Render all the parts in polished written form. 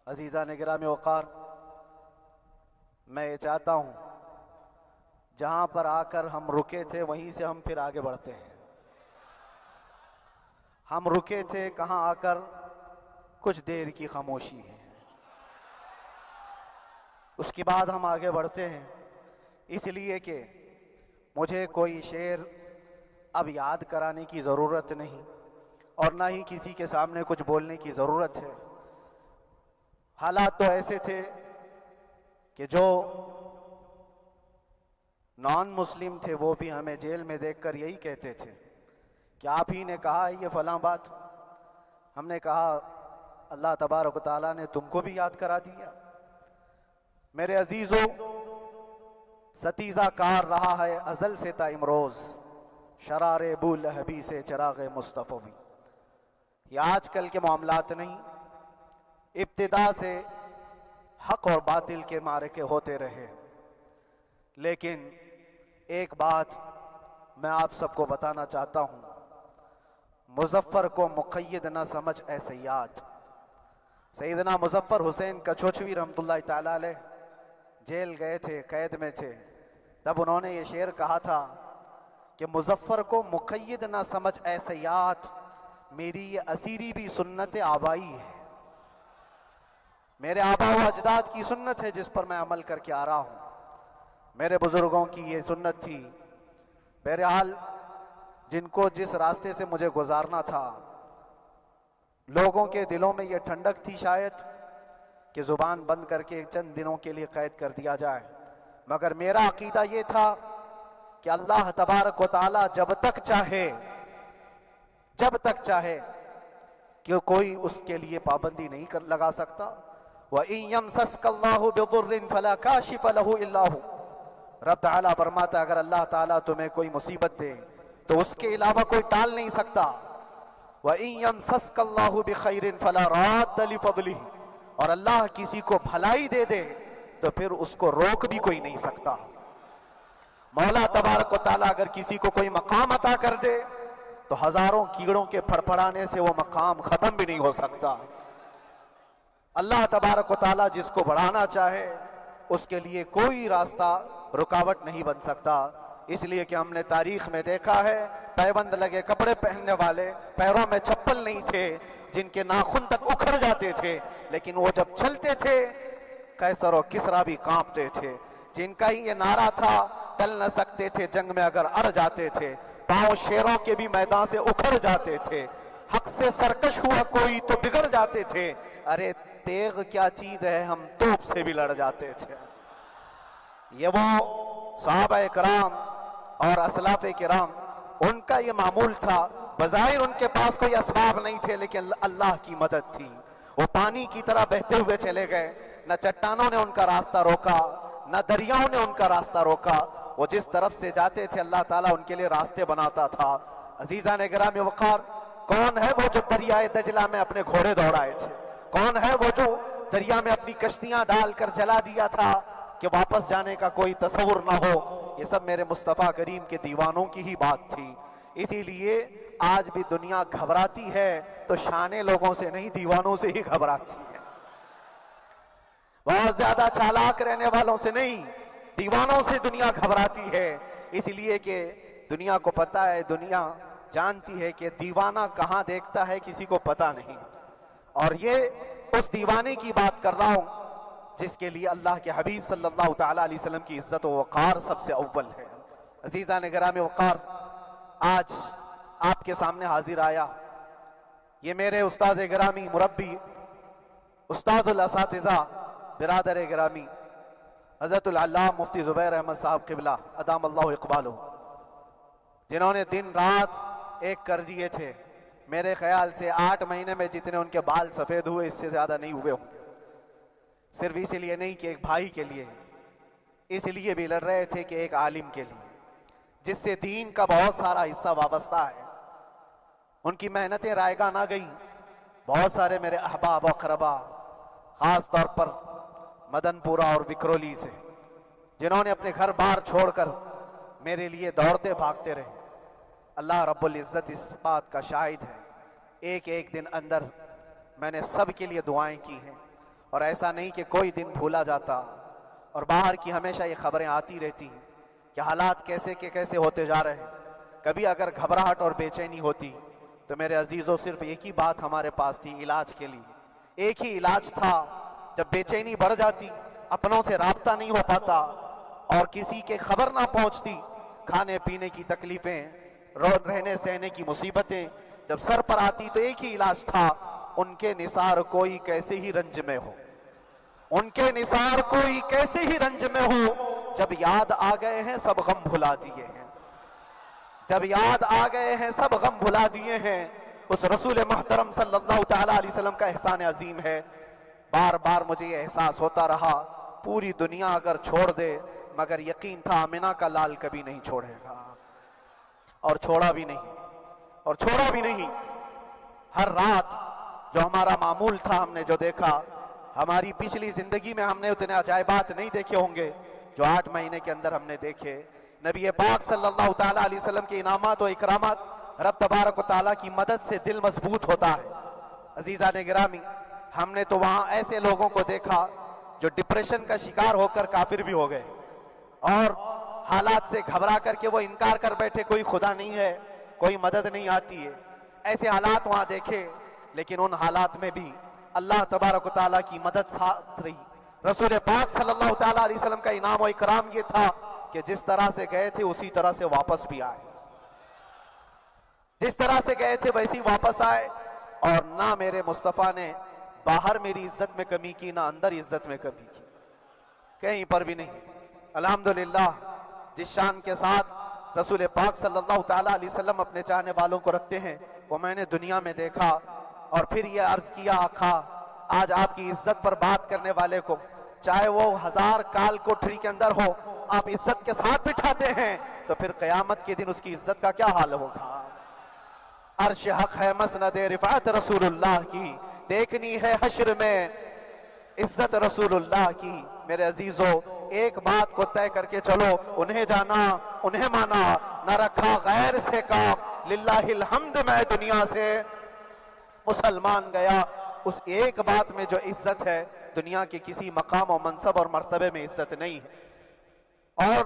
عزیزان گرامی وقار، میں یہ چاہتا ہوں جہاں پر آ کر ہم رکے تھے وہیں سے ہم پھر آگے بڑھتے ہیں۔ ہم رکے تھے کہاں آ کر؟ کچھ دیر کی خاموشی ہے، اس کے بعد ہم آگے بڑھتے ہیں، اس لیے کہ مجھے کوئی شعر اب یاد کرانے کی ضرورت نہیں اور نہ ہی کسی کے سامنے کچھ بولنے کی ضرورت ہے۔ حالات تو ایسے تھے کہ جو نان مسلم تھے وہ بھی ہمیں جیل میں دیکھ کر یہی کہتے تھے کہ آپ ہی نے کہا ہے یہ فلاں بات۔ ہم نے کہا اللہ تبارک و تعالیٰ نے تم کو بھی یاد کرا دیا۔ میرے عزیزو، ستیزہ کار رہا ہے ازل سے تا امروز، شرار ابو لہبی سے چراغ مصطفی۔ یہ آج کل کے معاملات نہیں، ابتدا سے حق اور باطل کے معرکے ہوتے رہے۔ لیکن ایک بات میں آپ سب کو بتانا چاہتا ہوں، مظفر کو مقید نہ سمجھ اے سیاد۔ سیدنا مظفر حسین کچھوچوی رحمت اللہ تعالیٰ علیہ جیل گئے تھے، قید میں تھے، تب انہوں نے یہ شعر کہا تھا کہ مظفر کو مقید نہ سمجھ اے سیاد، میری یہ اسیری بھی سنت آبائی ہے۔ میرے آبا و اجداد کی سنت ہے جس پر میں عمل کر کے آ رہا ہوں، میرے بزرگوں کی یہ سنت تھی۔ بہرحال جن کو جس راستے سے مجھے گزارنا تھا، لوگوں کے دلوں میں یہ ٹھنڈک تھی شاید کہ زبان بند کر کے چند دنوں کے لیے قید کر دیا جائے، مگر میرا عقیدہ یہ تھا کہ اللہ تبارک و تعالی جب تک چاہے کہ کوئی اس کے لیے پابندی نہیں لگا سکتا۔ وَإِن يَمْسَسْكَ اللَّهُ بِضُرٍّ فَلَا كَاشِفَ لَهُ إِلَّا هُوَ۔ رب تعالیٰ فرماتا ہے اگر اللہ تعالیٰ تمہیں کوئی مصیبت دے تو اس کے علاوہ کوئی ٹال نہیں سکتا۔ وَإِن يَمْسَسْكَ اللَّهُ بِخَيْرٍ فَلَا رَادَّ لِفَضْلِهِ، اور اللہ کسی کو بھلائی دے دے تو پھر اس کو روک بھی کوئی نہیں سکتا۔ مولا تبارک و تعالیٰ اگر کسی کو کوئی مقام عطا کر دے تو ہزاروں کیڑوں کے پھڑپڑانے سے وہ مقام ختم بھی نہیں ہو سکتا۔ اللہ تبارک و تعالیٰ جس کو بڑھانا چاہے اس کے لیے کوئی راستہ رکاوٹ نہیں بن سکتا۔ اس لیے کہ ہم نے تاریخ میں دیکھا ہے پیبند لگے کپڑے پہننے والے، پیروں میں چپل نہیں تھے، جن کے ناخن تک اکھڑ جاتے تھے، لیکن وہ جب چلتے تھے قیصر و کسریٰ بھی کانپتے تھے۔ جن کا ہی یہ نعرہ تھا ٹل نہ سکتے تھے جنگ میں اگر اڑ جاتے تھے، پاؤں شیروں کے بھی میدان سے اکھڑ جاتے تھے، حق سے سرکش ہوا کوئی تو بگڑ جاتے تھے، ارے تیغ کیا چیز ہے ہم توپ سے بھی لڑ جاتے تھے۔ یہ وہ صحابہ کرام اور اسلاف کرام، ان کا یہ معمول تھا۔ بظاہر ان کے پاس کوئی اسباب نہیں تھے لیکن اللہ کی مدد تھی، وہ پانی کی طرح بہتے ہوئے چلے گئے، نہ چٹانوں نے ان کا راستہ روکا نہ دریاؤں نے ان کا راستہ روکا، وہ جس طرف سے جاتے تھے اللہ تعالیٰ ان کے لیے راستے بناتا تھا۔ عزیزان گرامی وقار، کون ہے وہ جو دریائے دجلہ میں اپنے گھوڑے دوڑائے تھے؟ کون ہے وہ جو دریا میں اپنی کشتیاں ڈال کر جلا دیا تھا کہ واپس جانے کا کوئی تصور نہ ہو؟ یہ سب میرے مصطفیٰ کریم کے دیوانوں کی ہی بات تھی۔ اسی لیے آج بھی دنیا گھبراتی ہے تو شانے لوگوں سے نہیں، دیوانوں سے ہی گھبراتی ہے۔ بہت زیادہ چالاک رہنے والوں سے نہیں، دیوانوں سے دنیا گھبراتی ہے۔ اس لیے کہ دنیا کو پتا ہے، دنیا جانتی ہے کہ دیوانہ کہاں دیکھتا ہے کسی کو پتا نہیں۔ اور یہ اس دیوانے کی بات کر رہا ہوں جس کے لیے اللہ کے حبیب صلی اللہ تعالیٰ علیہ وسلم کی عزت و وقار سب سے اول ہے۔ عزیزان گرامی وقار، آج آپ کے سامنے حاضر آیا، یہ میرے استاد گرامی، مربی، استاذ الاساتذہ، برادر گرامی حضرت العلامہ مفتی زبیر احمد صاحب قبلہ ادام اللہ اقبالہ، جنہوں نے دن رات ایک کر دیے تھے۔ میرے خیال سے 8 مہینے میں جتنے ان کے بال سفید ہوئے اس سے زیادہ نہیں ہوئے ہوں گے۔ صرف اس لیے نہیں کہ ایک بھائی کے لیے، اس لیے بھی لڑ رہے تھے کہ ایک عالم کے لیے جس سے دین کا بہت سارا حصہ وابستہ ہے۔ ان کی محنتیں رائگاں نہ گئیں۔ بہت سارے میرے احباب و اقربا، خاص طور پر مدن پورہ اور وکرولی سے، جنہوں نے اپنے گھر بار چھوڑ کر میرے لیے دوڑتے بھاگتے رہے، اللہ رب العزت اس بات کا شاہد ہے، ایک ایک دن اندر میں نے سب کے لیے دعائیں کی ہیں۔ اور ایسا نہیں کہ کوئی دن بھولا جاتا، اور باہر کی ہمیشہ یہ خبریں آتی رہتی ہیں کہ حالات کیسے کے کیسے ہوتے جا رہے ہیں۔ کبھی اگر گھبراہٹ اور بے چینی ہوتی تو میرے عزیزوں صرف ایک ہی بات ہمارے پاس تھی علاج کے لیے، ایک ہی علاج تھا۔ جب بے چینی بڑھ جاتی، اپنوں سے رابطہ نہیں ہو پاتا اور کسی کے خبر نہ پہنچتی، کھانے پینے کی تکلیفیں، رہنے سہنے کی مصیبتیں جب سر پر آتی تو ایک ہی علاج تھا، ان کے نثار کوئی کیسے ہی رنج میں ہو، ان کے نثار کوئی کیسے ہی رنج میں ہو، جب یاد آ گئے ہیں سب غم بھلا دیے ہیں، جب یاد آ گئے ہیں سب غم بھلا دیے ہیں۔ اس رسول محترم صلی اللہ تعالیٰ علیہ وسلم کا احسان عظیم ہے۔ بار بار مجھے یہ احساس ہوتا رہا، پوری دنیا اگر چھوڑ دے مگر یقین تھا آمنہ کا لال کبھی نہیں چھوڑے گا، اور چھوڑا بھی نہیں، اور چھوڑا بھی نہیں۔ ہر رات جو ہمارا معمول تھا، ہم نے جو دیکھا، ہماری پچھلی زندگی میں ہم نے اتنے عجائبات نہیں دیکھے ہوں گے جو 8 مہینے کے اندر ہم نے دیکھے۔ نبی پاک صلی اللہ تعالیٰ علیہ وسلم کے انعامات و اکرامات، رب تبارک و تعالیٰ کی مدد سے دل مضبوط ہوتا ہے۔ عزیزان گرامی، ہم نے تو وہاں ایسے لوگوں کو دیکھا جو ڈپریشن کا شکار ہو کر کافر بھی ہو گئے، اور حالات سے گھبرا کر کے وہ انکار کر بیٹھے کوئی خدا نہیں ہے، کوئی مدد نہیں آتی ہے۔ ایسے حالات وہاں دیکھے، لیکن ان حالات میں بھی اللہ تبارک و تعالیٰ کی مدد ساتھ رہی۔ رسول پاک صلی اللہ تعالیٰ علیہ وسلم کا انعام و اکرام یہ تھا کہ جس طرح سے گئے تھے اسی طرح سے واپس بھی آئے، جس طرح سے گئے تھے ویسی واپس آئے، اور نہ میرے مصطفیٰ نے باہر میری عزت میں کمی کی، نہ اندر عزت میں کمی کی، کہیں پر بھی نہیں۔ الحمدللہ، جس شان کے ساتھ رسول پاک صلی اللہ تعالیٰ علیہ وسلم اپنے چاہنے والوں کو رکھتے ہیں، وہ میں نے دنیا میں دیکھا، اور پھر یہ عرض کیا آقا آج آپ کی عزت پر بات کرنے والے کو چاہے وہ 1000 کال کوٹری کے اندر ہو، آپ عزت کے ساتھ بٹھاتے ہیں تو پھر قیامت کے دن اس کی عزت کا کیا حال ہوگا۔ عرش حق ہے مسند رفعت رسول اللہ کی، دیکھنی ہے حشر میں عزت رسول اللہ کی۔ میرے عزیزو، ایک بات کو طے کر کے چلو، انہیں جانا انہیں مانا، نہ رکھا غیر سے کام، للہ الحمد میں دنیا سے مسلمان گیا۔ اس ایک بات میں جو عزت ہے، دنیا کے کسی مقام و منصب اور مرتبے میں عزت نہیں ہے۔ اور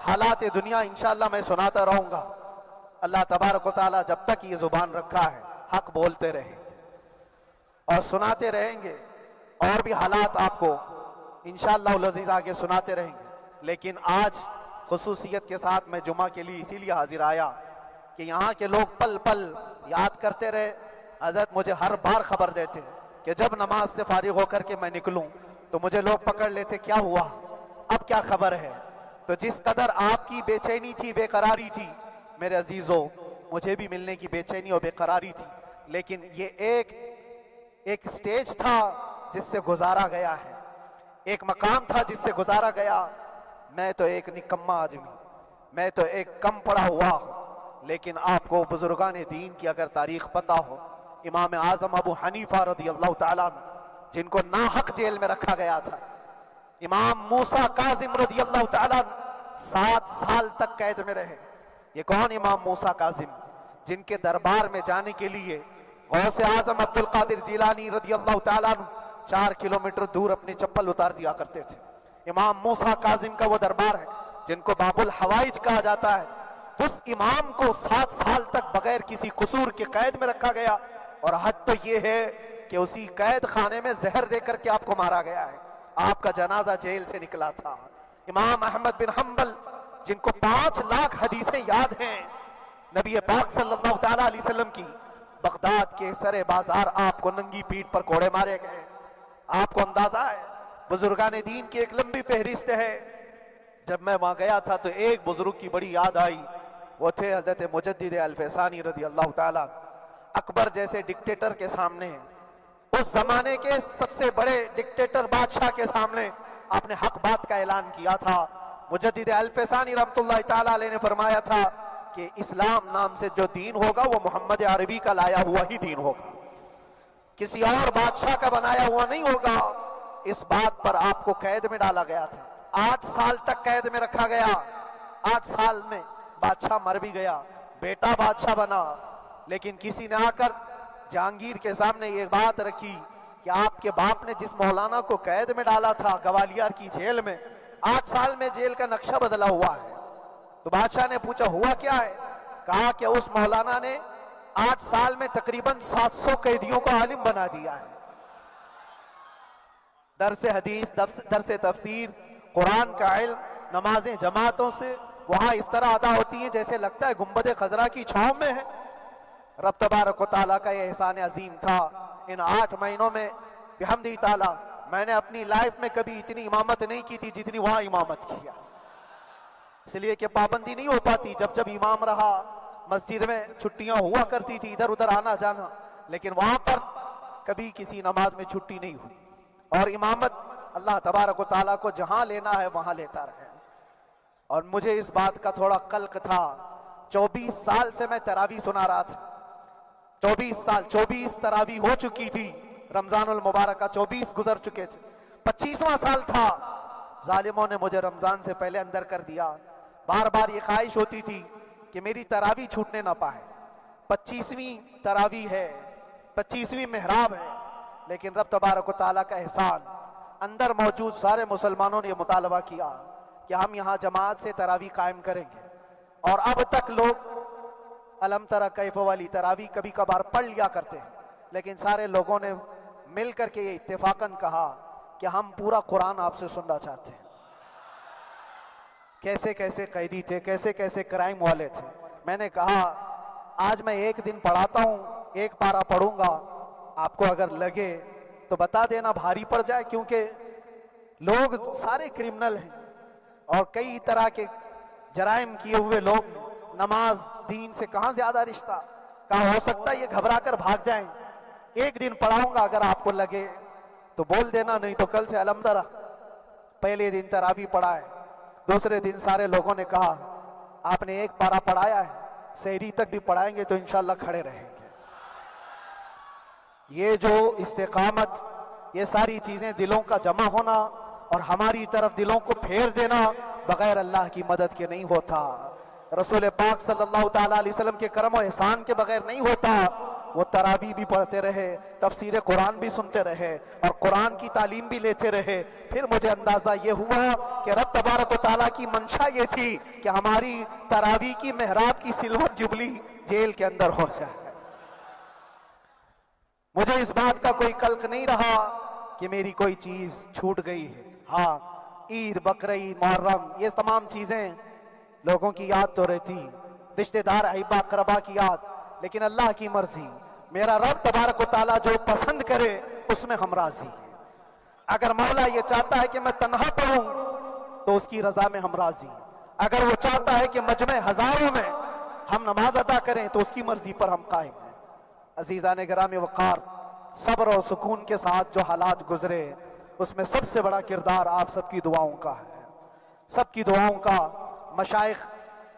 حالات دنیا انشاءاللہ میں سناتا رہوں گا۔ اللہ تبارک و تعالیٰ جب تک یہ زبان رکھا ہے حق بولتے رہیں گے اور سناتے رہیں گے، اور بھی حالات آپ کو انشاءاللہ العزیز آگے سناتے رہیں گے۔ لیکن آج خصوصیت کے ساتھ میں جمعہ کے لیے اسی لیے حاضر آیا کہ یہاں کے لوگ پل پل یاد کرتے رہے۔ حضرت مجھے ہر بار خبر دیتے کہ جب نماز سے فارغ ہو کر کے میں نکلوں تو مجھے لوگ پکڑ لیتے، کیا ہوا، اب کیا خبر ہے۔ تو جس قدر آپ کی بے چینی تھی، بے قراری تھی، میرے عزیزو مجھے بھی ملنے کی بے چینی اور بے قراری تھی، لیکن یہ ایک سٹیج تھا جس سے گزارا گیا ہے، ایک مقام تھا جس سے گزارا گیا۔ میں تو ایک نکما آدمی، میں تو ایک کم پڑا ہوا ہوں، لیکن آپ کو بزرگان دین کی اگر تاریخ پتہ ہو، امام اعظم ابو حنیفہ رضی اللہ تعالیٰ عنہ جن کو ناحق جیل میں رکھا گیا تھا، امام موسیٰ کاظم رضی اللہ تعالیٰ عنہ 7 سال تک قید میں رہے۔ یہ کون امام موسیٰ کاظم؟ جن کے دربار میں جانے کے لیے غوث اعظم عبد القادر جیلانی رضی اللہ تعالیٰ عنہ 4 کلومیٹر دور اپنی چپل اتار دیا کرتے تھے۔ امام موسیٰ کاظم کا وہ دربار ہے جن کو باب الحوائج کہا جاتا ہے۔ اس امام کو 7 سال تک بغیر کسی قصور کے قید میں رکھا گیا، اور حد تو یہ ہے کہ اسی قید خانے میں زہر دے کر کے آپ کو مارا گیا ہے۔ آپ کا جنازہ جیل سے نکلا تھا۔ امام احمد بن حنبل جن کو 5 لاکھ حدیثیں یاد ہیں نبی پاک صلی اللہ تعالیٰ علیہ وسلم کی، بغداد کے سر بازار آپ کو ننگی پیٹھ پر کوڑے مارے گئے۔ آپ کو اندازہ ہے بزرگان دین کی ایک لمبی فہرست ہے۔ جب میں وہاں گیا تھا تو ایک بزرگ کی بڑی یاد آئی، وہ تھے حضرت مجدد الفسانی رضی اللہ تعالیٰ۔ اکبر جیسے ڈکٹیٹر کے سامنے، اس زمانے کے سب سے بڑے ڈکٹیٹر بادشاہ کے سامنے آپ نے حق بات کا اعلان کیا تھا۔ مجدد الفسانی رحمۃ اللہ تعالیٰ علیہ نے فرمایا تھا کہ اسلام نام سے جو دین ہوگا وہ محمد عربی کا لایا ہوا ہی دین ہوگا، کسی اور بادشاہ کا بنایا ہوا نہیں ہوگا۔ اس بات پر آپ کو قید میں ڈالا گیا تھا، 8 سال تک قید میں رکھا گیا۔ 8 سال میں بادشاہ مر بھی گیا، بیٹا بادشاہ بنا، لیکن کسی نے آ کر جہانگیر کے سامنے یہ بات رکھی کہ کہ آپ کے باپ نے جس مولانا کو قید میں ڈالا تھا گوالیار کی جیل میں، 8 سال میں جیل کا نقشہ بدلا ہوا ہے۔ تو بادشاہ نے پوچھا ہوا کیا ہے؟ کہا کہ اس مولانا نے 8 سال میں تقریباً 700 قیدیوں کو عالم بنا دیا ہے۔ درس حدیث، درس تفسیر، قرآن کا علم، نمازیں جماعتوں سے وہاں اس طرح ادا ہوتی ہیں جیسے لگتا ہے گنبد خضرا کی چھاؤں میں ہے۔ رب تبارک و تعالیٰ کا یہ احسان عظیم تھا۔ ان 8 مہینوں میں بحمدہ تعالیٰ میں نے اپنی لائف میں کبھی اتنی امامت نہیں کی تھی جتنی وہاں امامت کیا، اس لیے کہ پابندی نہیں ہو پاتی۔ جب امام رہا مسجد میں چھٹیاں ہوا کرتی تھی، ادھر ادھر آنا جانا، لیکن وہاں پر کبھی کسی نماز میں چھٹی نہیں ہوئی۔ اور امامت اللہ تبارک و تعالیٰ کو جہاں لینا ہے وہاں لیتا رہے۔ اور مجھے اس بات کا تھوڑا قلق تھا، 24 سال سے میں تراویح سنا رہا تھا، 24 تراویح ہو چکی تھی، رمضان المبارک کا 24 گزر چکے تھے، 25واں سال تھا، ظالموں نے مجھے رمضان سے پہلے اندر کر دیا۔ بار بار یہ خواہش ہوتی تھی کہ میری تراویح چھوٹنے نہ پائے، 25ویں تراویح ہے، 25ویں محراب ہے، لیکن رب تبارک و تعالیٰ کا احسان، اندر موجود سارے مسلمانوں نے یہ مطالبہ کیا کہ ہم یہاں جماعت سے تراویح قائم کریں گے۔ اور اب تک لوگ الم تری کیف والی تراویح کبھی کبھار پڑھ لیا کرتے ہیں، لیکن سارے لوگوں نے مل کر کے یہ اتفاقاً کہا کہ ہم پورا قرآن آپ سے سننا چاہتے ہیں۔ کیسے کیسے قیدی تھے، کیسے کیسے کرائم والے تھے۔ میں نے کہا آج میں ایک دن پڑھاتا ہوں، ایک پارہ پڑھوں گا، آپ کو اگر لگے تو بتا دینا، بھاری پڑ جائے، کیونکہ لوگ سارے کرمنل ہیں اور کئی طرح کے جرائم کیے ہوئے لوگ ہیں۔ نماز دین سے کہاں زیادہ رشتہ، کہاں ہو سکتا ہے یہ گھبرا کر بھاگ جائیں۔ ایک دن پڑھاؤں گا، اگر آپ کو لگے تو بول دینا، نہیں تو کل سے الحمدللہ۔ پہلے دن تراویح پڑھا ہے، دوسرے دن سارے لوگوں نے کہا آپ نے ایک پارہ پڑھایا ہے، سحری تک بھی پڑھائیں گے تو انشاءاللہ کھڑے رہیں گے۔ یہ جو استقامت، یہ ساری چیزیں دلوں کا جمع ہونا اور ہماری طرف دلوں کو پھیر دینا بغیر اللہ کی مدد کے نہیں ہوتا۔ رسول پاک صلی اللہ تعالیٰ علیہ وسلم کے کرم و احسان کے بغیر نہیں ہوتا۔ وہ تراویح بھی پڑھتے رہے، تفسیر قرآن بھی سنتے رہے اور قرآن کی تعلیم بھی لیتے رہے۔ پھر مجھے اندازہ یہ ہوا کہ رب تبارک و تعالیٰ کی منشا یہ تھی کہ ہماری تراویح کی محراب کی سلور جبلی جیل کے اندر ہو جائے۔ مجھے اس بات کا کوئی قلق نہیں رہا کہ میری کوئی چیز چھوٹ گئی ہے۔ ہاں، عید، بقرعید، محرم، یہ تمام چیزیں لوگوں کی یاد تو رہتی، رشتہ دار، احبا، اقربا کی یاد، لیکن اللہ کی مرضی، میرا رب تبارک و تعالیٰ جو پسند کرے اس میں ہم راضی ہیں۔ اگر مولا یہ چاہتا ہے کہ میں تنہا پڑھوں تو اس کی رضا میں ہم راضی ہیں، اگر وہ چاہتا ہے کہ مجمع ہزاروں میں ہم نماز ادا کریں تو اس کی مرضی پر ہم قائم ہیں۔ عزیزان گرامی وقار، صبر اور سکون کے ساتھ جو حالات گزرے اس میں سب سے بڑا کردار آپ سب کی دعاؤں کا ہے، سب کی دعاؤں کا۔ مشائخ،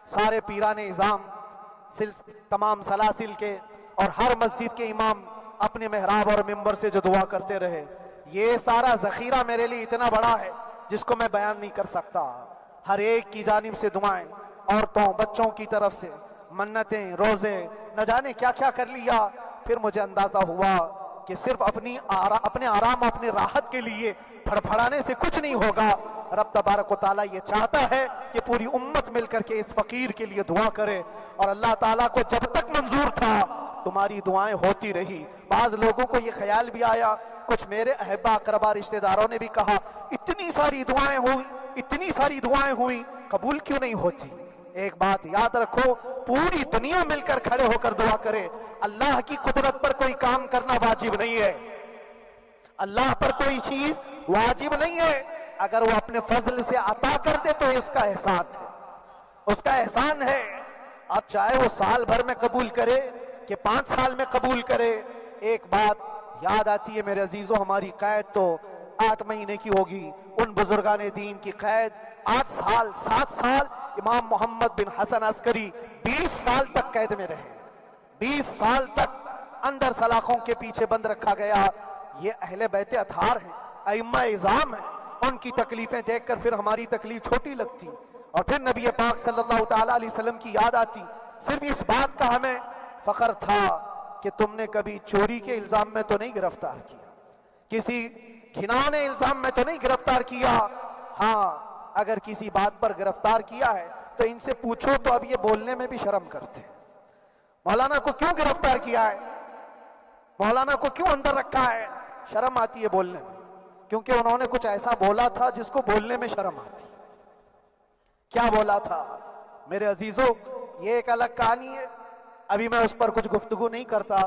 سارے پیران اعظام، تمام سلاسل کے اور ہر مسجد کے امام اپنے محراب اور منبر سے جو دعا کرتے رہے، یہ سارا ذخیرہ میرے لیے اتنا بڑا ہے جس کو میں بیان نہیں کر سکتا۔ ہر ایک کی جانب سے دعائیں، عورتوں بچوں کی طرف سے منتیں، روزے، نہ جانے کیا کیا کر لیا۔ پھر مجھے اندازہ ہوا کہ صرف اپنے آرام، اپنے راحت کے لیے پھڑپھڑانے سے کچھ نہیں ہوگا۔ رب تبارک و تعالیٰ یہ چاہتا ہے کہ پوری امت مل کر کے اس فقیر کے لیے دعا کرے، اور اللہ تعالیٰ کو جب تک منظور تھا تمہاری دعائیں ہوتی رہی۔ بعض لوگوں کو یہ خیال بھی آیا، کچھ میرے احبا اقربا رشتہ داروں نے بھی کہا اتنی ساری دعائیں ہوئی، قبول کیوں نہیں ہوتی؟ ایک بات یاد رکھو، پوری دنیا مل کر کھڑے ہو کر دعا کرے، اللہ کی قدرت پر کوئی کام کرنا واجب نہیں ہے، اللہ پر کوئی چیز واجب نہیں ہے۔ اگر وہ اپنے فضل سے عطا کر دے تو اس کا احسان ہے، اس کا احسان ہے۔ اب چاہے وہ سال بھر میں قبول کرے کہ 5 سال میں قبول کرے، ایک بات یاد آتی ہے میرے عزیزوں، ہماری قید تو 8 مہینے کی ہوگی، ان بزرگان دین کی قید 8 سال 7 سال۔ امام محمد بن حسن عسکری 20 سال تک قید میں رہے، 20 سال تک اندر سلاخوں کے پیچھے بند رکھا گیا۔ یہ اہل بیت اطہار ہیں، ائمہ اعظام ہیں، ان کی تکلیفیں دیکھ کر پھر ہماری تکلیف چھوٹی لگتی، اور پھر نبی پاک صلی اللہ تعالیٰ علیہ وسلم کی یاد آتی۔ صرف اس بات کا ہمیں فخر تھا کہ تم نے کبھی چوری کے الزام میں تو نہیں گرفتار کیا، کسی گھناؤنے الزام میں تو نہیں گرفتار کیا، ہاں اگر کسی بات پر گرفتار کیا ہے تو ان سے پوچھو تو اب یہ بولنے میں بھی شرم کرتے ہیں۔ مولانا کو کیوں گرفتار کیا ہے، مولانا کو کیوں اندر رکھا ہے، شرم آتی ہے بولنے میں، کیونکہ انہوں نے کچھ ایسا بولا تھا جس کو بولنے میں شرم آتی۔ کیا بولا تھا میرے عزیزوں، یہ ایک الگ کہانی ہے، ابھی میں اس پر کچھ گفتگو نہیں کرتا،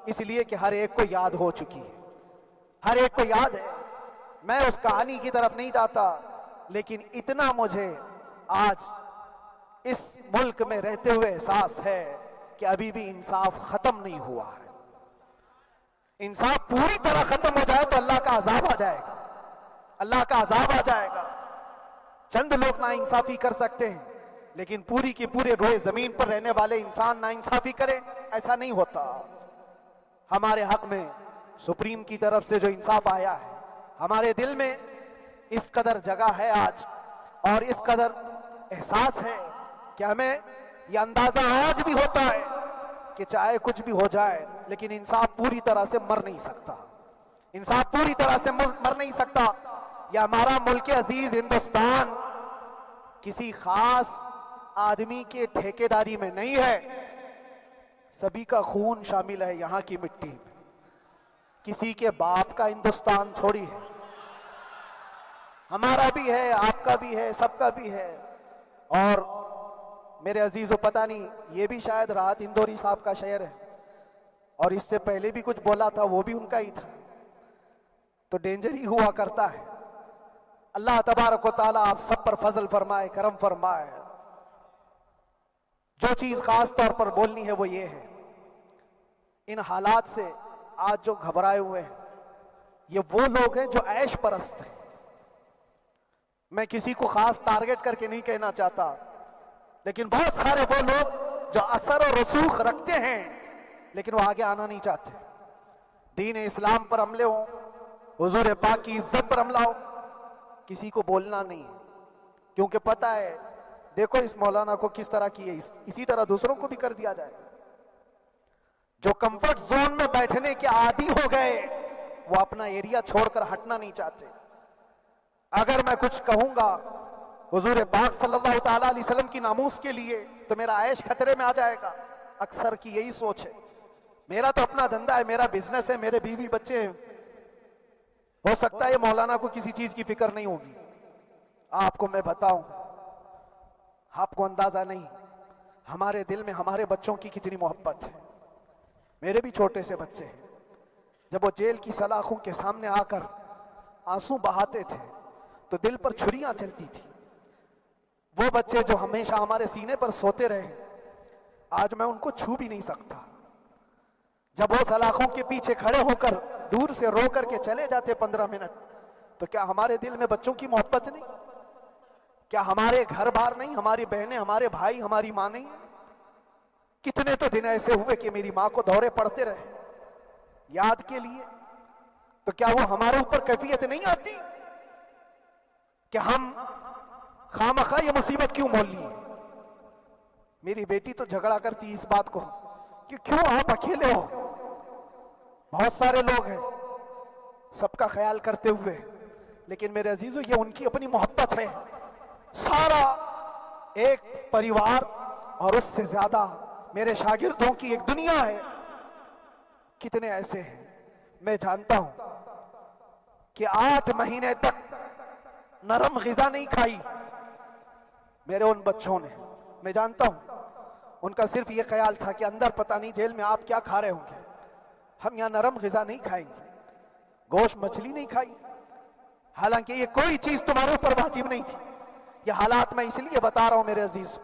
اس لیے کہ ہر ایک کو یاد ہو چکی ہے، ہر ایک کو یاد ہے، میں اس کہانی کی طرف نہیں جاتا، لیکن اتنا مجھے آج اس ملک میں رہتے ہوئے احساس ہے کہ ابھی بھی انصاف ختم نہیں ہوا ہے۔ انصاف پوری طرح ختم ہو جائے تو اللہ کا عذاب آ جائے گا، اللہ کا عذاب آ جائے گا۔ چند لوگ نا انصافی کر سکتے ہیں، لیکن پوری کی پورے روئے زمین پر رہنے والے انسان نا انصافی کرے، ایسا نہیں ہوتا۔ ہمارے حق میں سپریم کی طرف سے جو انصاف آیا ہے، ہمارے دل میں اس قدر جگہ ہے آج، اور اس قدر احساس ہے کہ ہمیں یہ اندازہ آج بھی ہوتا ہے کہ چاہے کچھ بھی ہو جائے لیکن انصاف پوری طرح سے مر نہیں سکتا، انصاف پوری طرح سے مر نہیں سکتا۔ یہ ہمارا ملک عزیز ہندوستان کسی خاص آدمی کے ٹھیکیداری میں نہیں ہے، سبھی کا خون شامل ہے یہاں کی مٹی میں، کسی کے باپ کا ہندوستان تھوڑی ہے، ہمارا بھی ہے، آپ کا بھی ہے، سب کا بھی ہے۔ اور میرے عزیزو پتہ نہیں، یہ بھی شاید راحت اندوری صاحب کا شعر ہے، اور اس سے پہلے بھی کچھ بولا تھا وہ بھی ان کا ہی تھا، تو ڈینجر ہی ہوا کرتا ہے۔ اللہ تبارک و تعالیٰ آپ سب پر فضل فرمائے، کرم فرمائے۔ جو چیز خاص طور پر بولنی ہے وہ یہ ہے، ان حالات سے آج جو گھبرائے ہوئے ہیں یہ وہ لوگ ہیں جو عیش پرست ہیں۔ میں کسی کو خاص ٹارگٹ کر کے نہیں کہنا چاہتا، لیکن بہت سارے وہ لوگ جو اثر و رسوخ رکھتے ہیں لیکن وہ آگے آنا نہیں چاہتے۔ دین اسلام پر حملے ہوں، حضور پاک کی عزت پر حملہ ہو، کسی کو بولنا نہیں ہے، کیونکہ پتہ ہے دیکھو اس مولانا کو کس طرح کی ہے، اسی طرح دوسروں کو بھی کر دیا جائے۔ جو کمفرٹ زون میں بیٹھنے کے عادی ہو گئے وہ اپنا ایریا چھوڑ کر ہٹنا نہیں چاہتے۔ اگر میں کچھ کہوں گا حضور پاک صلی اللہ تعالیٰ علیہ وسلم کی ناموس کے لیے تو میرا عیش خطرے میں آ جائے گا، اکثر کی یہی سوچ ہے۔ میرا تو اپنا دھندا ہے، میرا بزنس ہے، میرے بیوی بچے ہیں، ہو سکتا ہے مولانا کو کسی چیز کی فکر نہیں ہوگی۔ آپ کو میں بتاؤں، آپ کو اندازہ نہیں ہمارے دل میں ہمارے بچوں کی کتنی محبت ہے۔ میرے بھی چھوٹے سے بچے ہیں، جب وہ جیل کی سلاخوں کے سامنے آ کر آنسو بہاتے تھے تو دل پر چھریاں چلتی تھی۔ وہ بچے جو ہمیشہ ہمارے سینے پر سوتے رہے، آج میں ان کو چھو بھی نہیں سکتا۔ جب وہ سلاخوں کے پیچھے کھڑے ہو کر دور سے رو کر کے چلے جاتے 15 منٹ، تو کیا ہمارے دل میں بچوں کی محبت نہیں؟ کیا ہمارے گھر بار نہیں، ہماری بہنیں، ہمارے بھائی، ہماری ماں نہیں؟ کتنے تو دن ایسے ہوئے کہ میری ماں کو دورے پڑتے رہے یاد کے لیے، تو کیا وہ ہمارے اوپر کیفیت نہیں آتی کہ ہم خامخواہ یہ مصیبت کیوں مول لی؟ میری بیٹی تو جھگڑا کرتی اس بات کو کہ کیوں آپ اکیلے ہو، بہت سارے لوگ ہیں سب کا خیال کرتے ہوئے، لیکن میرے عزیزو یہ ان کی اپنی محبت ہے، سارا ایک پریوار اور اس سے زیادہ میرے شاگردوں کی ایک دنیا ہے۔ کتنے ایسے ہیں، میں جانتا ہوں کہ 8 مہینے تک نرم غذا نہیں کھائی میرے ان بچوں نے، میں جانتا ہوں ان کا صرف یہ خیال تھا کہ اندر پتہ نہیں جیل میں آپ کیا کھا رہے ہوں گے، ہم یہاں نرم غذا نہیں کھائیں گے، گوشت مچھلی نہیں کھائی، حالانکہ یہ کوئی چیز تمہارے اوپر واجب نہیں تھی۔ یہ حالات میں اس لیے بتا رہا ہوں میرے عزیز،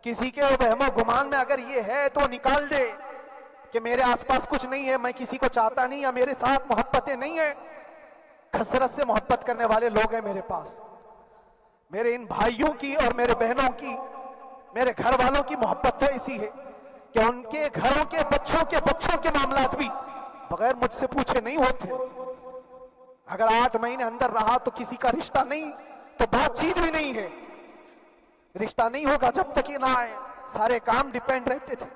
کسی کے وہم و گمان میں اگر یہ ہے تو نکال دے کہ میرے آس پاس کچھ نہیں ہے، میں کسی کو چاہتا نہیں یا میرے ساتھ محبتیں نہیں ہیں۔ کثرت سے محبت کرنے والے لوگ ہیں میرے پاس، میرے ان بھائیوں کی اور میرے بہنوں کی، میرے گھر والوں کی محبت تو ایسی ہے کہ ان کے گھروں کے بچوں کے معاملات بھی بغیر مجھ سے پوچھے نہیں ہوتے۔ اگر 8 مہینے اندر رہا تو کسی کا رشتہ نہیں تو بات چیت بھی نہیں ہے، رشتہ نہیں ہوگا جب تک یہ نہ آئے، سارے کام ڈیپینڈ رہتے تھے۔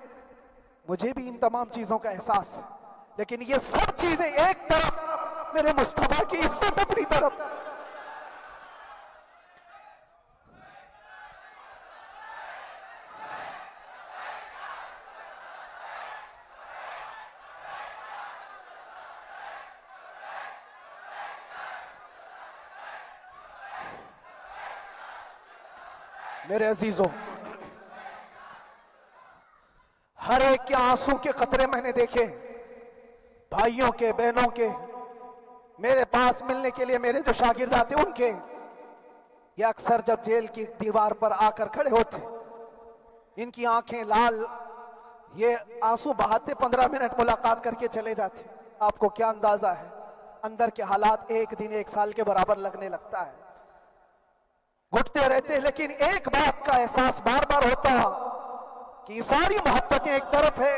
مجھے بھی ان تمام چیزوں کا احساس ہے، لیکن یہ سب چیزیں ایک طرف میرے مصطفیٰ کی عزت اپنی طرف. میرے عزیزوں، ہر ایک کے آنسوں کے قطرے میں نے دیکھے، بھائیوں کے، بہنوں کے، میرے پاس ملنے کے لیے میرے جو شاگرد آتے ان کے. یہ اکثر جب جیل کی دیوار پر آ کر کھڑے ہوتے، ان کی آنکھیں لال، یہ آنسو بہاتے 15 منٹ ملاقات کر کے چلے جاتے. آپ کو کیا اندازہ ہے اندر کے حالات ایک دن ایک سال کے برابر لگنے لگتا ہے. گھٹتے رہتے، لیکن ایک بات کا احساس بار بار ہوتا کہ یہ ساری محبتیں ایک طرف ہے،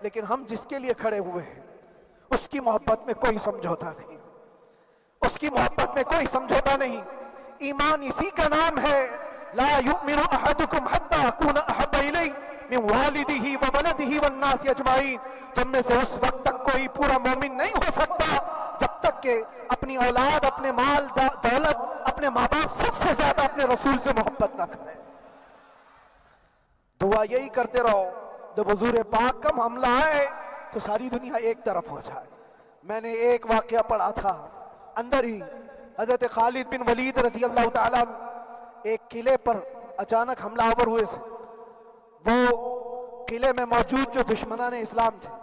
لیکن ہم جس کے لیے کھڑے ہوئے ہیں اس کی محبت میں کوئی سمجھوتا نہیں، اس کی محبت میں کوئی سمجھوتا نہیں. ایمان اسی کا نام ہے، لا یؤمن احدکم حتی اکون احب الیہ من والدہ وولدہ والناس اجمعین. تم میں سے اس وقت تک کوئی پورا مومن نہیں ہو سکتا جب تک کہ اپنی اولاد، اپنے مال دولت، اپنے ماں باپ، سب سے زیادہ اپنے رسول سے محبت نہ کرے. دعا یہی کرتے رہو جب حضور پاک کا معاملہ آئے تو ساری دنیا ایک طرف ہو جائے. میں نے ایک واقعہ پڑھا تھا اندر ہی، حضرت خالد بن ولید رضی اللہ تعالیٰ ایک قلعے پر اچانک حملہ آور ہوئے تھے. وہ قلعے میں موجود جو دشمنان اسلام تھے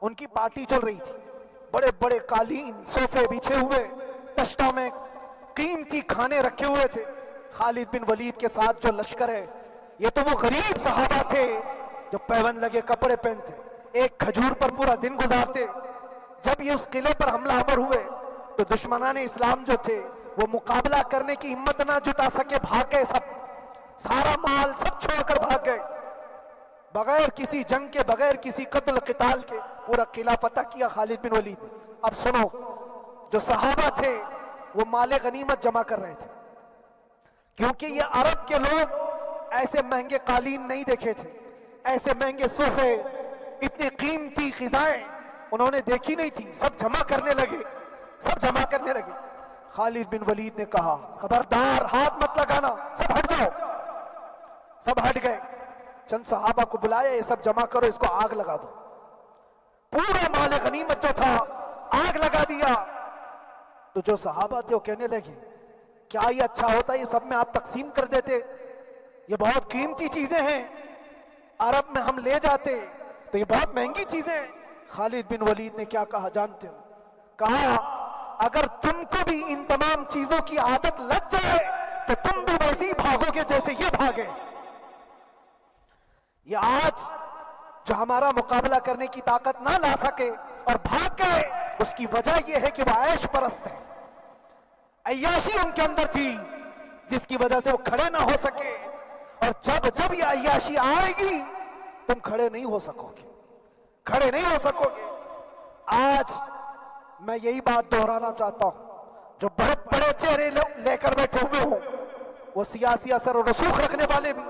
ان کی پارٹی چل رہی تھی. بڑے بڑے قالین، صوفے بچھے ہوئے، تشتوں میں قیمتی کھانے رکھے ہوئے تھے. خالد بن ولید کے ساتھ جو لشکر ہے، یہ تو وہ غریب صحابہ تھے جو پیون لگے کپڑے پہنتے، ایک کھجور پر پورا دن گزارتے. جب یہ اس قلعے پر حملہ آور ہوئے تو دشمنان اسلام جو تھے وہ مقابلہ کرنے کی ہمت نہ جٹا سکے، بھاگ گئے. سارا مال سب چھوڑ کر بھاگ گئے، بغیر کسی جنگ کے، بغیر کسی قتل قتال کے پورا قلعہ فتح کیا خالد بن ولید. اب سنو، جو صحابہ تھے وہ مال غنیمت جمع کر رہے تھے، کیونکہ یہ عرب کے لوگ ایسے مہنگے قالین نہیں دیکھے تھے، ایسے مہنگے صوفے، اتنی قیمتی غذائیں انہوں نے دیکھی نہیں تھی. سب جمع کرنے لگے، سب جمع کرنے لگے. خالد بن ولید نے کہا خبردار، ہاتھ مت لگانا، سب ہٹ جاؤ. سب ہٹ گئے. چند صحابہ کو بلایا، یہ سب جمع کرو، اس کو آگ لگا دو. پورا مال غنیمت جو تھا آگ لگا دیا. تو جو صحابہ تھے وہ کہنے لگے کیا یہ اچھا ہوتا، یہ سب میں آپ تقسیم کر دیتے، یہ بہت قیمتی چیزیں ہیں، عرب میں ہم لے جاتے تو یہ بہت مہنگی چیزیں ہیں. خالد بن ولید نے کیا کہا جانتے ہو؟ کہا اگر تم کو بھی ان تمام چیزوں کی عادت لگ جائے تو تم بھی ویسے ہی بھاگو گے جیسے یہ بھاگے. یہ آج جو ہمارا مقابلہ کرنے کی طاقت نہ لا سکے اور بھاگ گئے، اس کی وجہ یہ ہے کہ وہ عیش پرست ہے. عیاشی ان کے اندر تھی جس کی وجہ سے وہ کھڑے نہ ہو سکے. اور جب یہ عیاشی آئے گی تم کھڑے نہیں ہو سکو گے، کھڑے نہیں ہو سکو گے. آج میں یہی بات دہرانا چاہتا ہوں، جو بڑے بڑے چہرے لے کر بیٹھے ہوئے ہوں وہ سیاسی اثر و رسوخ رکھنے والے بھی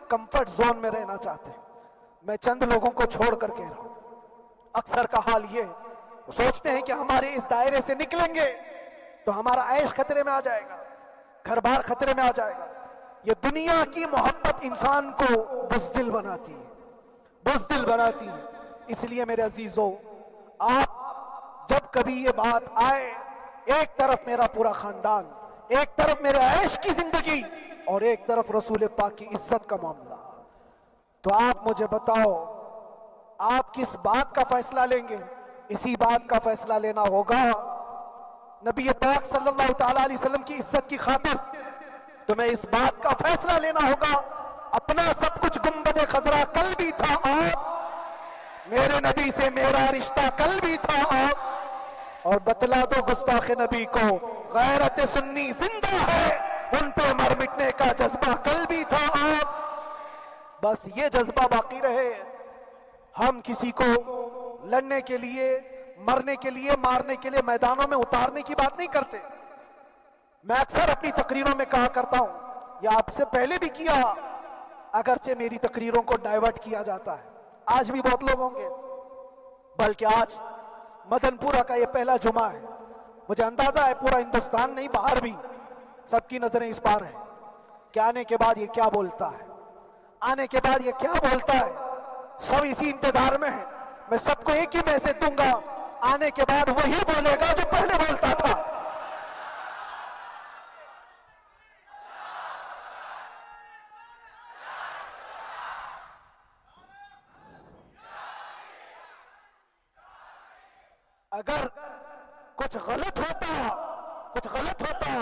کمفرٹ زون میں رہنا چاہتے ہیں. میں چند لوگوں کو چھوڑ کر کہہ رہا ہوں، اکثر کا حال یہ وہ سوچتے ہیں کہ ہمارے اس دائرے سے نکلیں گے تو ہمارا عیش خطرے میں آ جائے گا، گھر بار خطرے میں آ جائے گا. یہ دنیا کی محبت انسان کو بزدل بناتی ہے، بزدل بناتی ہے. اس لیے میرے عزیزو، آپ جب کبھی یہ بات آئے، ایک طرف میرا پورا خاندان، ایک طرف میرے عیش کی زندگی اور ایک طرف رسول پاک کی عزت کا معاملہ، تو آپ مجھے بتاؤ آپ کس بات کا فیصلہ لیں گے؟ اسی بات کا فیصلہ لینا ہوگا نبی پاک صلی اللہ تعالیٰ علیہ وسلم کی عزت کی خاطر. تمہیں اس بات کا فیصلہ لینا ہوگا. اپنا سب کچھ گنبد خضرا کل بھی تھا آپ، میرے نبی سے میرا رشتہ کل بھی تھا آپ، اور بتلا دو گستاخ نبی کو غیرت سنی زندہ ہے، ان پہ مر مٹنے کا جذبہ کل بھی تھا آپ. بس یہ جذبہ باقی رہے. ہم کسی کو لڑنے کے لیے، مرنے کے لیے، مارنے کے لیے میدانوں میں اتارنے کی بات نہیں کرتے. میں اکثر اپنی تقریروں میں کہا کرتا ہوں، یا آپ سے پہلے بھی کیا، اگرچہ میری تقریروں کو ڈائیورٹ کیا جاتا ہے، آج بھی بہت لوگ ہوں گے، بلکہ آج مدن پورہ کا یہ پہلا جمعہ ہے مجھے اندازہ ہے پورا ہندوستان نہیں باہر بھی سب کی نظریں اس پار ہیں کہ آنے کے بعد یہ کیا بولتا ہے، آنے کے بعد یہ کیا بولتا ہے. سب اسی انتظار میں ہیں. میں سب کو ایک ہی میسج دوں گا، آنے کے بعد وہی بولے گا جو پہلے بولتا تھا. اگر کچھ غلط ہوتا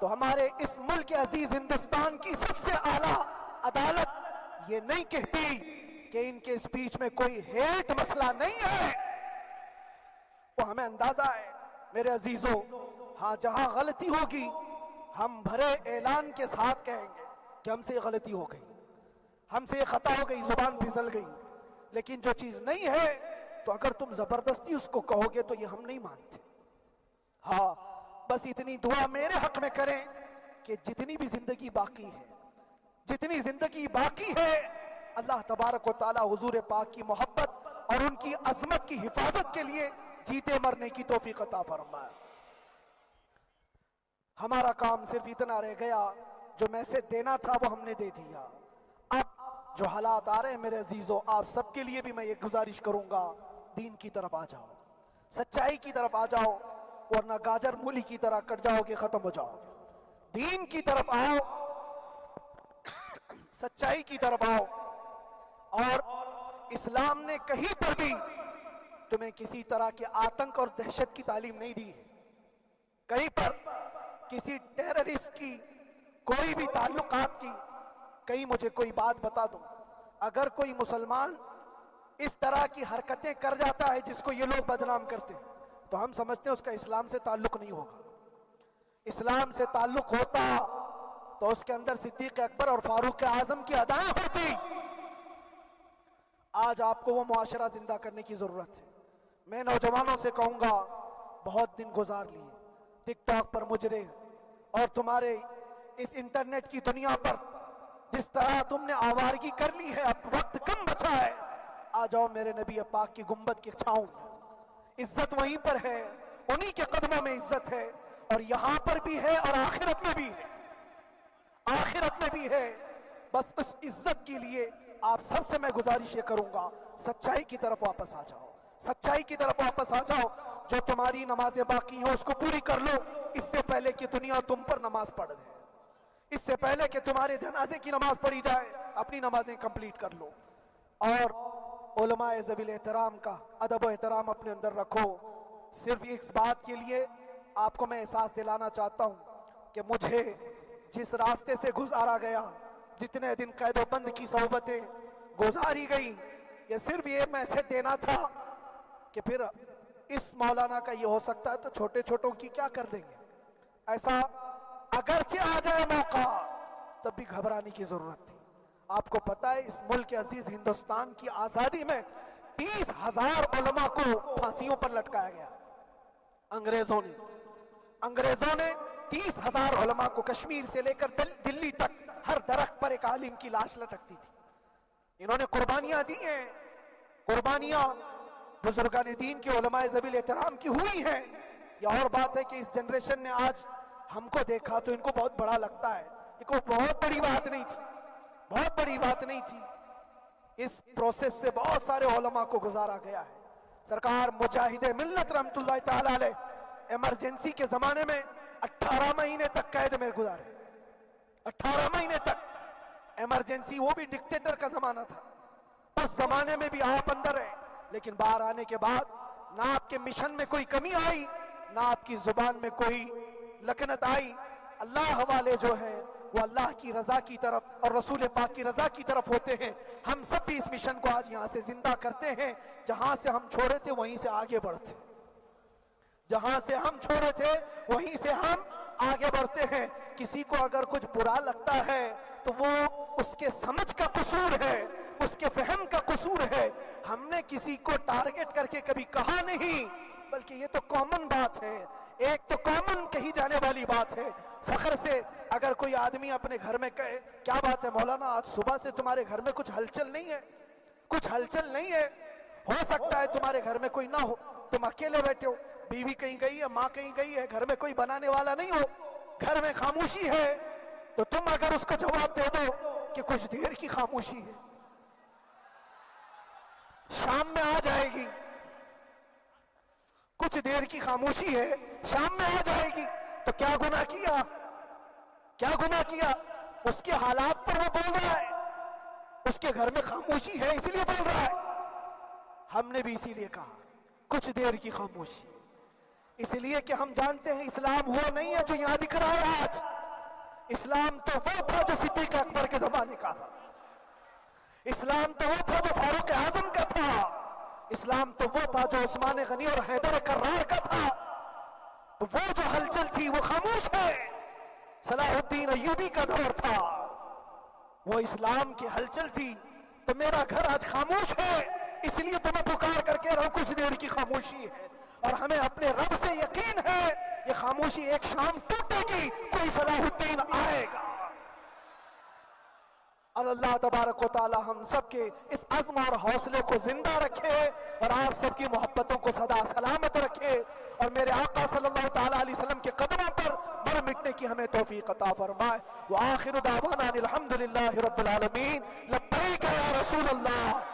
تو ہمارے اس ملک عزیز ہندوستان کی سب سے اعلیٰ عدالت یہ نہیں کہتی کہ ان کے اسپیچ میں کوئی ہیٹ مسئلہ نہیں ہے. وہ ہمیں اندازہ ہے میرے عزیزوں. ہاں جہاں غلطی ہوگی ہم بھرے اعلان کے ساتھ کہیں گے کہ ہم سے یہ غلطی ہو گئی، ہم سے یہ خطا ہو گئی، زبان پھسل گئی. لیکن جو چیز نہیں ہے تو اگر تم زبردستی اس کو کہو گے تو یہ ہم نہیں مانتے. ہاں بس اتنی دعا میرے حق میں کریں کہ جتنی بھی زندگی باقی ہے اللہ تبارک و تعالی حضور پاک کی محبت اور ان کی عظمت کی حفاظت کے لیے جیتے مرنے کی توفیق عطا فرمائے. ہمارا کام صرف اتنا رہ گیا، جو میسج دینا تھا وہ ہم نے دے دیا. اب جو حالات آ رہے ہیں میرے عزیزوں، آپ سب کے لیے بھی میں یہ گزارش کروں گا، دین کی طرف آ جاؤ، سچائی کی طرف آ جاؤ، ورنہ گاجر مولی کی طرح کٹ جاؤ گے، ختم ہو جاؤ گے. دین کی طرف آؤ، سچائی کی طرف آؤ. اور اسلام نے کہیں پر بھی تمہیں کسی طرح کے آتنک اور دہشت کی تعلیم نہیں دی ہے. کہیں پر کسی ٹیررسٹ کی کوئی بھی تعلقات کی کہیں مجھے کوئی بات بتا دو. اگر کوئی مسلمان اس طرح کی حرکتیں کر جاتا ہے جس کو یہ لوگ بدنام کرتے ہیں تو ہم سمجھتے ہیں اس کا اسلام سے تعلق نہیں ہوگا. اسلام سے تعلق ہوتا تو اس کے اندر صدیق اکبر اور فاروق اعظم کی ادائیں ہوتی. آج آپ کو وہ معاشرہ زندہ کرنے کی ضرورت ہے. میں نوجوانوں سے کہوں گا، بہت دن گزار لیے ٹک ٹاک پر مجرے اور تمہارے اس انٹرنیٹ کی دنیا پر جس طرح تم نے آوارگی کر لی ہے، اب وقت کم بچا ہے. آ جاؤ میرے نبی پاک کی گنبد کی چھاؤں میں. عزت وہیں پر ہے، انہی کے قدموں میں عزت ہے، اور یہاں پر بھی ہے اور آخرت میں بھی ہے. آخرت میں بھی ہے. بس اس عزت کے لیے آپ سب سے میں گزارش یہ کروں گا، سچائی کی طرف واپس آ جاؤ، سچائی کی طرف واپس آ جاؤ. جو تمہاری نمازیں باقی ہیں اس کو پوری کر لو، اس سے پہلے کہ دنیا تم پر نماز پڑھ دے، اس سے پہلے کہ تمہارے جنازے کی نماز پڑھی جائے اپنی نمازیں کمپلیٹ کر لو. اور علماء ذوی الاحترام کا ادب و احترام اپنے اندر رکھو. صرف اس بات کے لیے آپ کو میں احساس دلانا چاہتا ہوں کہ مجھے جس راستے سے گزارا گیا، جتنے دن قید و بند کی صحبتیں گزاری گئی، یہ صرف یہ میسج دینا تھا کہ پھر اس مولانا کا یہ ہو سکتا ہے تو چھوٹے چھوٹوں کی کیا کر دیں گے. ایسا اگرچہ آ جائے موقع تب بھی گھبرانے کی ضرورت تھی. آپ کو پتہ ہے اس ملک عزیز ہندوستان کی آزادی میں 30,000 علماء کو پھانسیوں پر لٹکایا گیا. انگریزوں نے 30,000 علماء کو کشمیر سے لے کر دلی تک ہر درخت پر ایک عالم کی لاش لٹکتی تھی. انہوں نے قربانیاں دی ہیں، قربانیاں بزرگان دین کے علماء ذوی الاحترام کی ہوئی ہیں. یہ اور بات ہے کہ اس جنریشن نے آج ہم کو دیکھا تو ان کو بہت بڑا لگتا ہے. یہ کوئی بہت بڑی بات نہیں تھی، بہت بڑی بات نہیں تھی. اس پروسیس سے بہت سارے علماء کو گزارا گیا ہے. سرکار مجاہد ملت رحمت اللہ تعالی علیہ ایمرجنسی کے زمانے میں 18 مہینے تک قید میں گزارے. 18 مہینے تک ایمرجنسی، وہ بھی ڈکٹیٹر کا زمانہ تھا. اس زمانے میں بھی آپ اندر ہیں، لیکن باہر آنے کے بعد نہ آپ کے مشن میں کوئی کمی آئی، نہ آپ کی زبان میں کوئی لکنت آئی. اللہ والے جو ہیں وہ اللہ کی رضا کی طرف اور رسول پاک کی رضا کی طرف ہوتے ہیں. ہم سب بھی اس مشن کو آج یہاں سے زندہ کرتے ہیں. جہاں سے ہم چھوڑے تھے وہیں سے آگے بڑھتے، جہاں سے ہم چھوڑے تھے وہیں سے ہم آگے بڑھتے ہیں. کسی کو اگر کچھ برا لگتا ہے تو وہ اس کے سمجھ کا قصور ہے، اس کے فہم کا قصور ہے. ہم نے کسی کو ٹارگٹ کر کے کبھی کہا نہیں، بلکہ یہ تو کامن بات ہے، ایک تو کامن کہی جانے والی بات ہے. فخر سے اگر کوئی آدمی اپنے گھر میں کہے کیا بات ہے مولانا آج صبح سے تمہارے گھر میں کچھ ہلچل نہیں ہے، کچھ ہلچل نہیں ہے، ہو سکتا ہے تمہارے گھر میں کوئی نہ ہو، تم اکیلے بیٹھے ہو، بیوی کہیں گئی ہے, ماں کہیں گئی ہے, گھر میں کوئی بنانے والا نہیں ہو, گھر میں خاموشی ہے, تو تم اگر اس کو جواب دے دو کہ کچھ دیر کی خاموشی ہے, شام میں آ جائے گی, کچھ دیر کی خاموشی ہے, شام میں آ جائے گی, تو کیا گناہ کیا؟ کیا گناہ کیا؟ اس کے حالات پر وہ بول رہا ہے, اس کے گھر میں خاموشی ہے اس لیے بول رہا ہے. ہم نے بھی اسی لیے کہا کچھ دیر کی خاموشی, اس لیے کہ ہم جانتے ہیں اسلام وہ نہیں ہے جو یہاں دکھ رہا ہے آج. اسلام تو وہ تھا جو صدیق اکبر کے زمانے کا تھا, اسلام تو وہ تھا جو فاروق اعظم کا تھا, اسلام تو وہ تھا جو عثمان غنی اور حیدر کرار کا تھا. وہ جو ہلچل تھی وہ خاموش ہے, صلاح الدین ایوبی کا دور تھا, وہ اسلام کی ہلچل تھی. تو میرا گھر آج خاموش ہے, اس لیے تو میں پکار کر کے رہا ہوں کچھ دیر کی خاموشی ہے, اور ہمیں اپنے رب سے یقین ہے یہ خاموشی ایک شام ٹوٹے گی, کوئی صلاح الدین آئے گا. اور اللہ تبارک و تعالی ہم سب کے اس عزم اور حوصلے کو زندہ رکھے, اور آپ سب کی محبتوں کو سدا سلامت رکھے, اور میرے آقا صلی اللہ تعالی علیہ وسلم کے قدموں پر مر مٹنے کی ہمیں توفیق عطا فرمائے. وآخر دعوانا الحمدللہ رب العالمین. لبیک یا رسول اللہ.